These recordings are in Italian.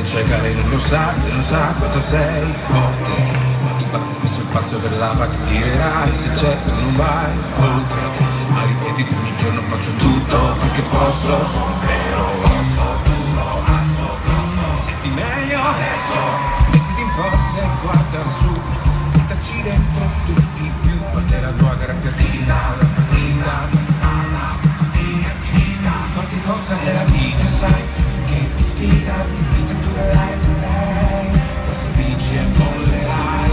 Cieca, lei non lo sa quanto sei forte, ma tu batti spesso il passo per lava, ti tirerai se c'è tu non vai oltre, ma ripetiti ogni giorno faccio tutto quel che posso, sono vero, osso, duro, asso, grosso, senti meglio adesso, mettiti in forza e guarda su, mettaci dentro tu di più, parte la tua gara per finita, la partita, fatica finita, fatti forza della vita, sai che ti sfida, ti invita a durare con lei, forse vinci e mollerai,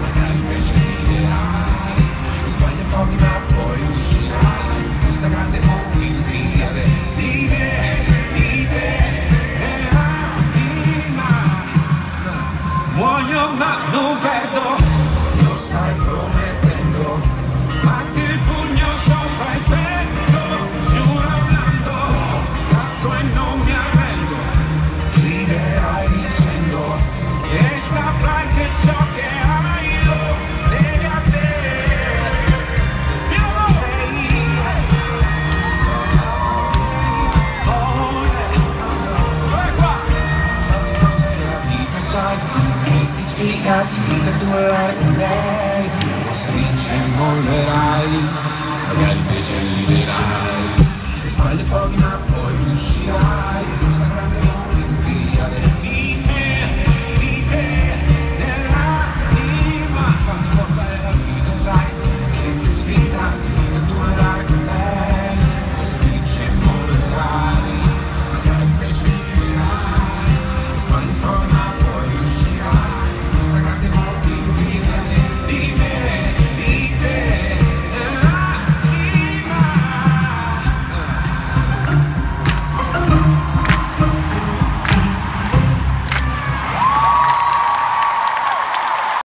magari invece riderai, sbagli e fuochi ma poi uscirai, in questa grande Olimpiade, muoio ma non perdo, lo stai promettendo, batti il pugno sopra il petto, giuro urlando, casco e non mi arrendo, riderai dicendo, e saprai che ciò che hai lo devi a te. Fatti forza che la vita sai che ti sfiga, ti invita a duellare con lei, forse vinci e mollerai, magari invece riderai, sbagli fuochi ma poi riuscirai.